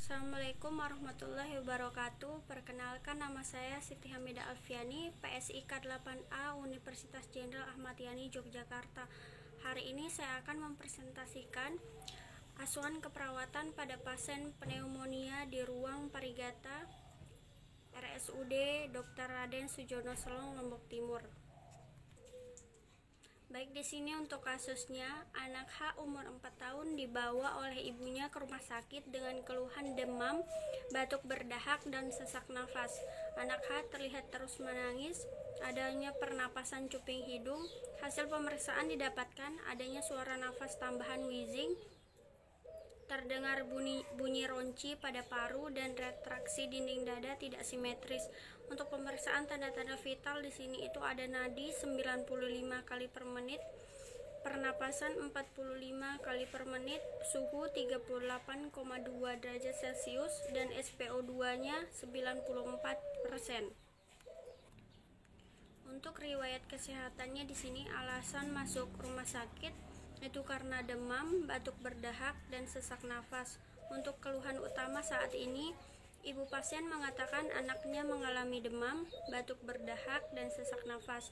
Assalamualaikum warahmatullahi wabarakatuh. Perkenalkan, nama saya Siti Hamidah Alfiani, PSI K8A Universitas Jenderal Ahmad Yani, Yogyakarta. Hari ini saya akan mempresentasikan asuhan keperawatan pada pasien pneumonia di ruang Parigata RSUD Dr. Raden Sujono Selong, Lombok Timur. Baik, di sini untuk kasusnya, anak H umur 4 tahun dibawa oleh ibunya ke rumah sakit dengan keluhan demam, batuk berdahak, dan sesak nafas. Anak H terlihat terus menangis, adanya pernapasan cuping hidung. Hasil pemeriksaan didapatkan adanya suara nafas tambahan wheezing, terdengar bunyi ronci pada paru, dan retraksi dinding dada tidak simetris. Untuk pemeriksaan tanda-tanda vital di sini itu ada nadi 95 kali per menit, pernapasan 45 kali per menit, suhu 38,2 derajat Celcius, dan SpO2-nya 94%. Untuk riwayat kesehatannya di sini, alasan masuk rumah sakit itu karena demam, batuk berdahak, dan sesak nafas. Untuk keluhan utama saat ini, ibu pasien mengatakan anaknya mengalami demam, batuk berdahak, dan sesak nafas.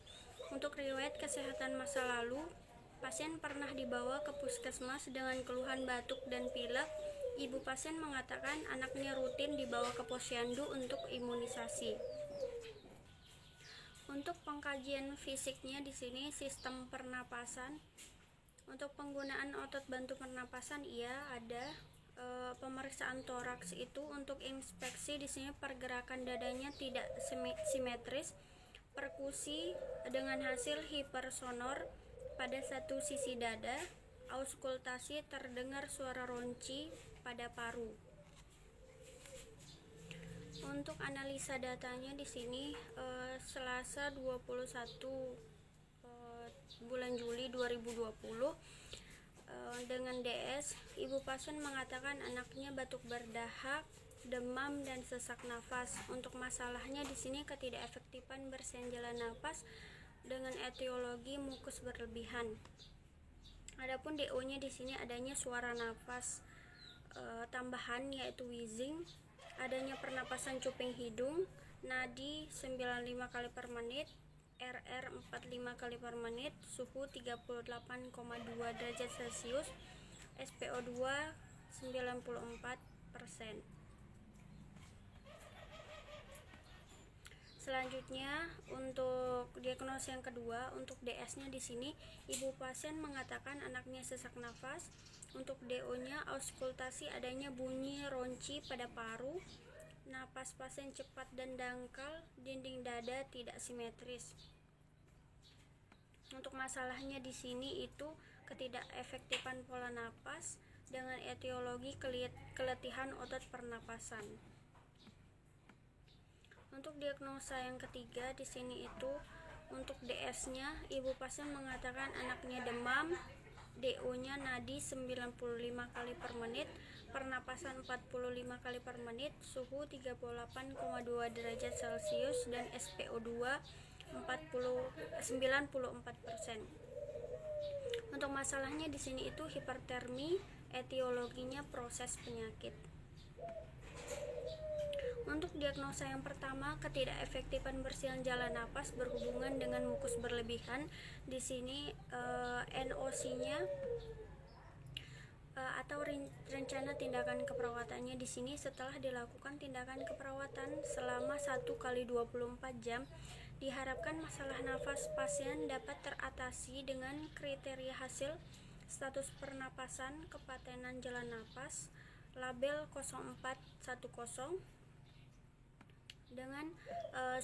Untuk riwayat kesehatan masa lalu, pasien pernah dibawa ke puskesmas dengan keluhan batuk dan pilek. Ibu pasien mengatakan anaknya rutin dibawa ke posyandu untuk imunisasi. Untuk pengkajian fisiknya di sini, sistem pernapasan. Untuk penggunaan otot bantu pernapasan ada pemeriksaan toraks itu untuk inspeksi di sini pergerakan dadanya tidak simetris, perkusi dengan hasil hipersonor pada satu sisi dada, auskultasi terdengar suara ronci pada paru. Untuk analisa datanya di sini Selasa 21 bulan Juli 2020 dengan DS, ibu pasien mengatakan anaknya batuk berdahak, demam, dan sesak nafas. Untuk masalahnya di sini ketidakefektifan bersihin jalan nafas dengan etiologi mukus berlebihan. Adapun DO-nya di sini adanya suara nafas tambahan yaitu wheezing, adanya pernapasan cuping hidung, nadi 95 kali per menit, RR 45 kali per menit, suhu 38,2 derajat Celcius, SpO2 94%. Selanjutnya untuk diagnosa yang kedua, untuk DS-nya di sini ibu pasien mengatakan anaknya sesak nafas. Untuk DO-nya auskultasi adanya bunyi ronci pada paru, napas pasien cepat dan dangkal, dinding dada tidak simetris. Untuk masalahnya di sini itu ketidakefektifan pola napas dengan etiologi keletihan otot pernapasan. Untuk diagnosa yang ketiga di sini itu untuk DS-nya ibu pasien mengatakan anaknya demam, DO-nya nadi 95 kali per menit, pernapasan 45 kali per menit, suhu 38,2 derajat Celcius, dan SpO2 94%. Untuk masalahnya di sini itu hipertermi, etiologinya proses penyakit. Untuk diagnosa yang pertama, ketidakefektifan bersihin jalan napas berhubungan dengan mukus berlebihan. Di sini NOC-nya atau rencana tindakan keperawatannya di sini setelah dilakukan tindakan keperawatan selama 1x24 jam, diharapkan masalah nafas pasien dapat teratasi dengan kriteria hasil status pernapasan kepatenan jalan napas label 0410 dengan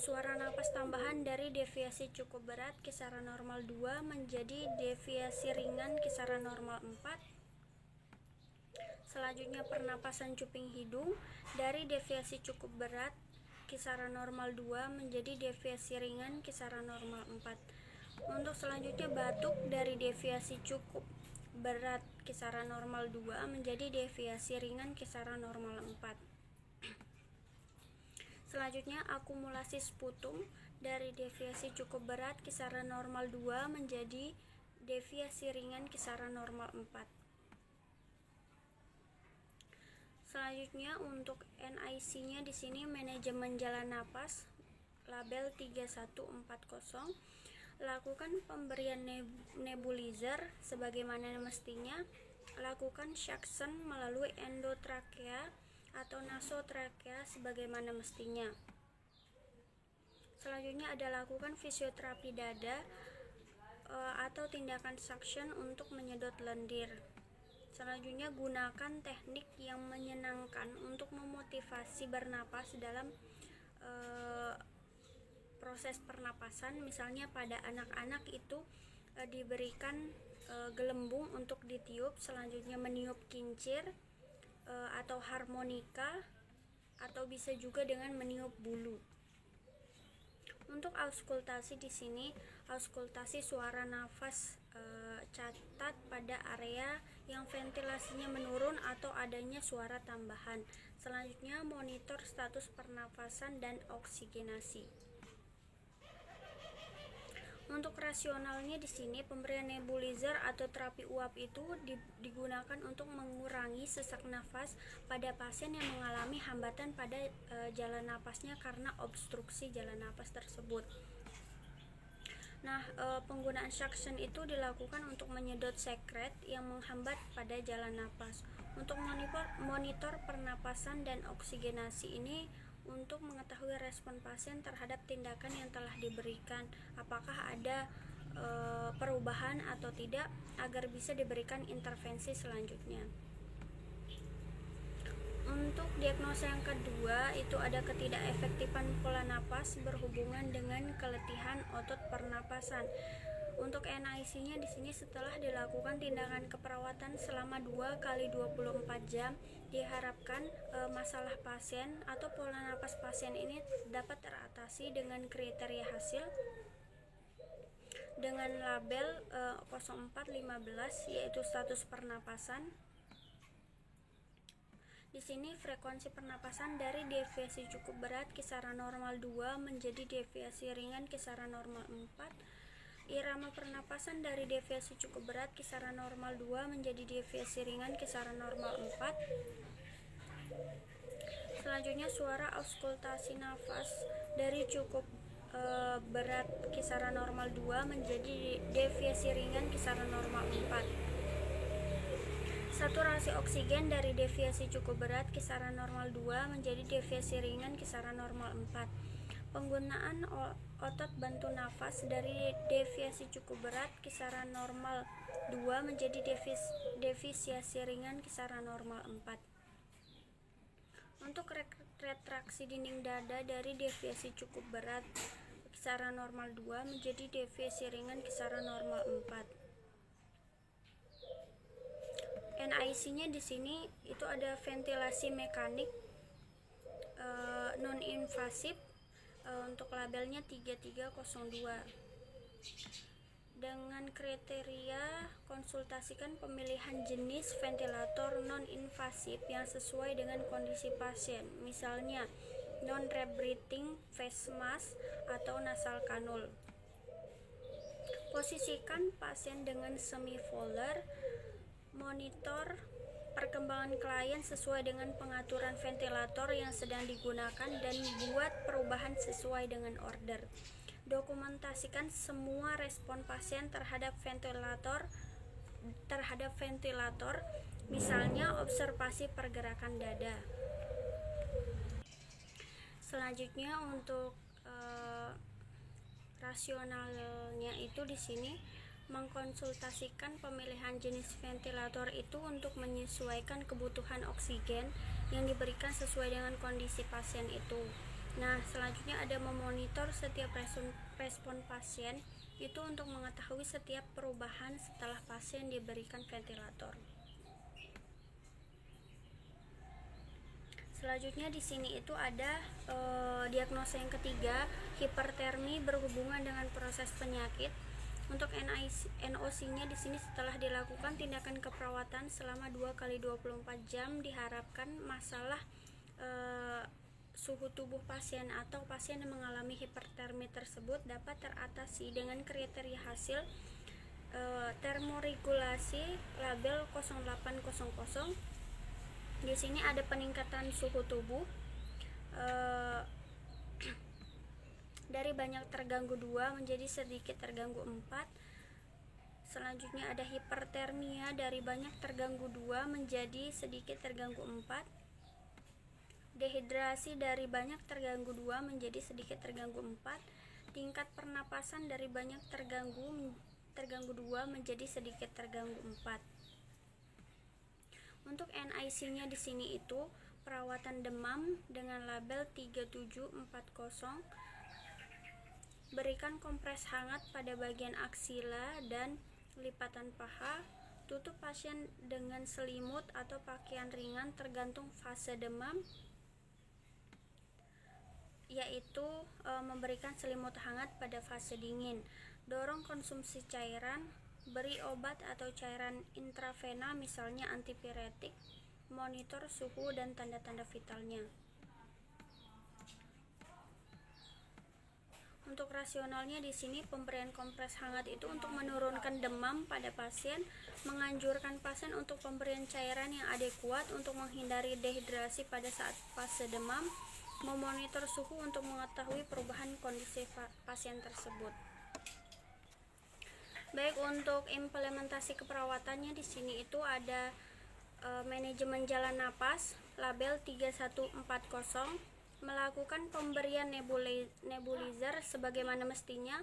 suara napas tambahan dari deviasi cukup berat kisaran normal 2 menjadi deviasi ringan kisaran normal 4. Selanjutnya pernapasan cuping hidung dari deviasi cukup berat kisaran normal 2 menjadi deviasi ringan kisaran normal 4. Untuk selanjutnya batuk dari deviasi cukup berat kisaran normal 2 menjadi deviasi ringan kisaran normal 4. Selanjutnya akumulasi sputum dari deviasi cukup berat kisaran normal 2 menjadi deviasi ringan kisaran normal 4. Selanjutnya untuk NIC-nya di sini manajemen jalan napas, label 3140. Lakukan pemberian nebulizer sebagaimana mestinya. Lakukan suction melalui endotrakea atau nasotrakea sebagaimana mestinya. Selanjutnya ada lakukan fisioterapi dada atau tindakan suction untuk menyedot lendir. Selanjutnya gunakan teknik yang menyenangkan untuk memotivasi bernapas dalam proses pernapasan. Misalnya pada anak-anak itu diberikan gelembung untuk ditiup, selanjutnya meniup kincir atau harmonika, atau bisa juga dengan meniup bulu. Untuk auskultasi di sini, auskultasi suara nafas, catat pada area yang ventilasinya menurun atau adanya suara tambahan. Selanjutnya monitor status pernafasan dan oksigenasi. Untuk rasionalnya di sini, pemberian nebulizer atau terapi uap itu digunakan untuk mengurangi sesak nafas pada pasien yang mengalami hambatan pada jalan napasnya karena obstruksi jalan napas tersebut. Nah, penggunaan suction itu dilakukan untuk menyedot sekret yang menghambat pada jalan napas. Untuk monitor pernapasan dan oksigenasi ini untuk mengetahui respon pasien terhadap tindakan yang telah diberikan, apakah ada perubahan atau tidak, agar bisa diberikan intervensi selanjutnya. Untuk diagnosa yang kedua itu ada ketidakefektifan pola napas berhubungan dengan keletihan otot pernapasan. Untuk NIC-nya di sini setelah dilakukan tindakan keperawatan selama 2x24 jam, diharapkan masalah pasien atau pola napas pasien ini dapat teratasi dengan kriteria hasil dengan label 0415, yaitu status pernapasan. Di sini frekuensi pernapasan dari deviasi cukup berat kisaran normal 2 menjadi deviasi ringan kisaran normal 4. Irama pernapasan dari deviasi cukup berat kisaran normal 2 menjadi deviasi ringan kisaran normal 4. Selanjutnya suara auskultasi nafas dari cukup berat kisaran normal 2 menjadi deviasi ringan kisaran normal 4. Saturasi oksigen dari deviasi cukup berat kisaran normal 2 menjadi deviasi ringan kisaran normal 4. Penggunaan otot bantu nafas dari deviasi cukup berat kisaran normal 2 menjadi deviasi ringan kisaran normal 4. Untuk retraksi dinding dada dari deviasi cukup berat kisaran normal 2 menjadi deviasi ringan kisaran normal 4. NIC-nya di sini itu ada ventilasi mekanik non invasif, untuk labelnya 3302. Dengan kriteria konsultasikan pemilihan jenis ventilator non invasif yang sesuai dengan kondisi pasien, misalnya non rebreathing face mask atau nasal kanul. Posisikan pasien dengan semi volar. Monitor perkembangan klien sesuai dengan pengaturan ventilator yang sedang digunakan dan buat perubahan sesuai dengan order. Dokumentasikan semua respon pasien terhadap ventilator, misalnya observasi pergerakan dada. Selanjutnya untuk rasionalnya itu di sini mengkonsultasikan pemilihan jenis ventilator itu untuk menyesuaikan kebutuhan oksigen yang diberikan sesuai dengan kondisi pasien itu. Nah, selanjutnya ada memonitor setiap respon pasien itu untuk mengetahui setiap perubahan setelah pasien diberikan ventilator. Selanjutnya di sini itu ada diagnosa yang ketiga, hipertermi berhubungan dengan proses penyakit. Untuk NOC-nya di sini setelah dilakukan tindakan keperawatan selama 2x24 jam, diharapkan masalah suhu tubuh pasien atau pasien yang mengalami hipertermi tersebut dapat teratasi dengan kriteria hasil termoregulasi label 0800, Di sini ada peningkatan suhu tubuh dari banyak terganggu 2 menjadi sedikit terganggu 4. Selanjutnya ada hipertermia dari banyak terganggu 2 menjadi sedikit terganggu 4. Dehidrasi dari banyak terganggu 2 menjadi sedikit terganggu 4. Tingkat pernapasan dari banyak terganggu 2 menjadi sedikit terganggu 4. Untuk NIC-nya di sini itu perawatan demam dengan label 3740. Berikan kompres hangat pada bagian aksila dan lipatan paha. Tutup pasien dengan selimut atau pakaian ringan tergantung fase demam, yaitu memberikan selimut hangat pada fase dingin. Dorong konsumsi cairan, beri obat atau cairan intravena misalnya antipiretik, monitor suhu dan tanda-tanda vitalnya. Untuk rasionalnya di sini pemberian kompres hangat itu untuk menurunkan demam pada pasien, menganjurkan pasien untuk pemberian cairan yang adekuat untuk menghindari dehidrasi pada saat fase demam, memonitor suhu untuk mengetahui perubahan kondisi pasien tersebut. Baik, untuk implementasi keperawatannya di sini itu ada manajemen jalan napas label 3140, melakukan pemberian nebulizer sebagaimana mestinya,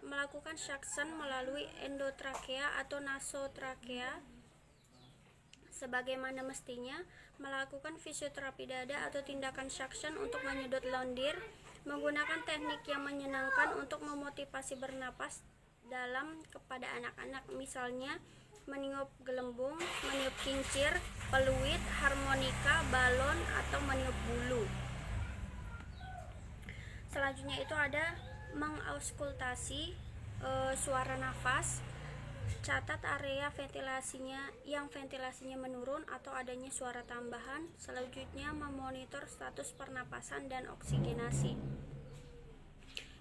melakukan suction melalui endotrakea atau nasotrakea sebagaimana mestinya, melakukan fisioterapi dada atau tindakan suction untuk menyedot lendir, menggunakan teknik yang menyenangkan untuk memotivasi bernapas dalam kepada anak-anak, misalnya meniup gelembung, meniup kincir, peluit, harmonika, balon, atau meniup bulu. Selanjutnya itu ada mengauskultasi suara nafas. Catat area ventilasinya menurun atau adanya suara tambahan. Selanjutnya memonitor status pernapasan dan oksigenasi.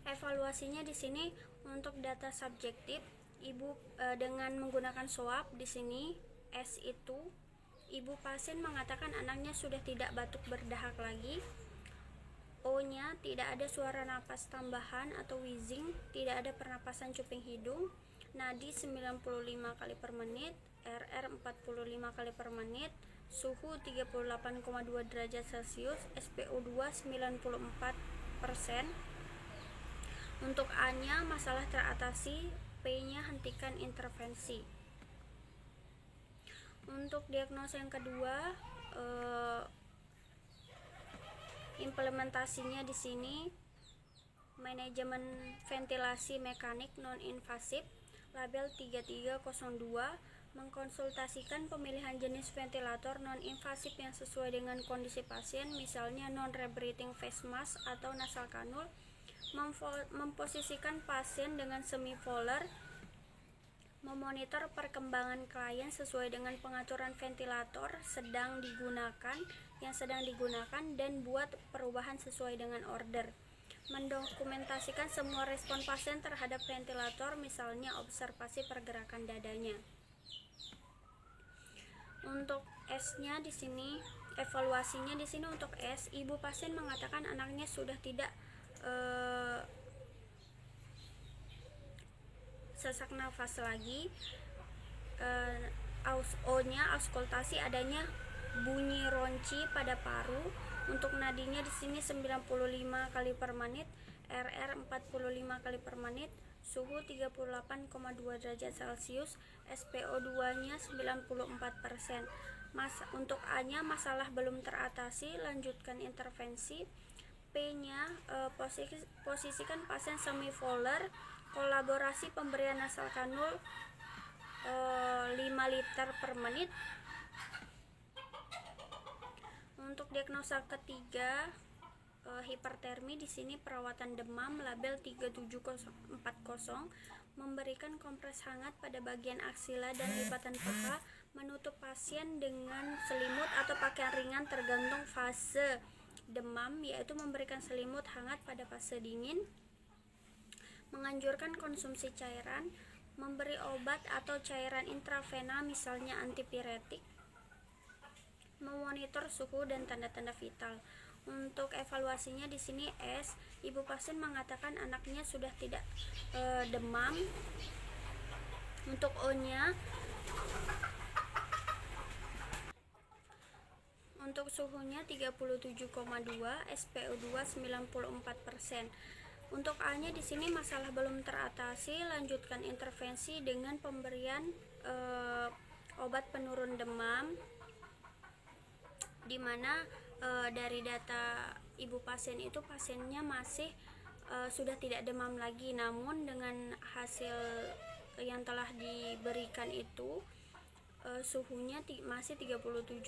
Evaluasinya di sini untuk data subjektif, ibu dengan menggunakan swab di sini S itu ibu pasien mengatakan anaknya sudah tidak batuk berdahak lagi. O-nya tidak ada suara napas tambahan atau wheezing, tidak ada pernapasan cuping hidung. Nadi 95 kali per menit, RR 45 kali per menit, suhu 38,2 derajat Celcius, SpO2 94%. Untuk A-nya masalah teratasi, P-nya hentikan intervensi. Untuk diagnosa yang kedua, implementasinya di sini manajemen ventilasi mekanik non-invasif label 3302, mengkonsultasikan pemilihan jenis ventilator non-invasif yang sesuai dengan kondisi pasien, misalnya non-rebreathing face mask atau nasal kanul, memposisikan pasien dengan semi-volar, memonitor perkembangan klien sesuai dengan pengaturan ventilator yang sedang digunakan dan buat perubahan sesuai dengan order. Mendokumentasikan semua respon pasien terhadap ventilator, misalnya observasi pergerakan dadanya. Untuk S-nya di sini, evaluasinya di sini untuk S, ibu pasien mengatakan anaknya sudah tidak sesak nafas lagi. O-nya auskultasi adanya bunyi ronci pada paru. Untuk nadinya di sini 95 kali per menit, RR 45 kali per menit, suhu 38,2 derajat Celcius, SpO2-nya 94%. Untuk A-nya masalah belum teratasi, lanjutkan intervensi. P-nya posisikan pasien semi-volar, kolaborasi pemberian nasal kanul 5 liter per menit. Untuk diagnosa ketiga, hipertermi di sini perawatan demam label 3740, memberikan kompres hangat pada bagian aksila dan lipatan paha, menutup pasien dengan selimut atau pakaian ringan tergantung fase demam, yaitu memberikan selimut hangat pada fase dingin, menganjurkan konsumsi cairan, memberi obat atau cairan intravena misalnya antipiretik, memonitor suhu dan tanda-tanda vital. Untuk evaluasinya di sini S, ibu pasien mengatakan anaknya sudah tidak demam. Untuk O-nya, untuk suhunya 37,2, SpO2 94%. Untuk A-nya di sini masalah belum teratasi, lanjutkan intervensi dengan pemberian obat penurun demam, di mana dari data ibu pasien itu pasiennya masih sudah tidak demam lagi, namun dengan hasil yang telah diberikan itu suhunya masih 37,2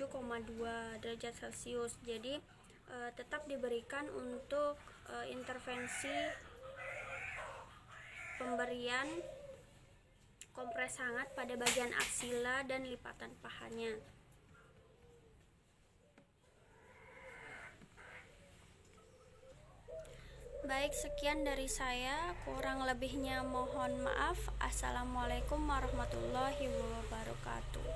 derajat Celcius. Jadi tetap diberikan untuk intervensi pemberian kompres hangat pada bagian aksila dan lipatan pahanya. Baik, sekian dari saya, kurang lebihnya mohon maaf. Assalamualaikum warahmatullahi wabarakatuh.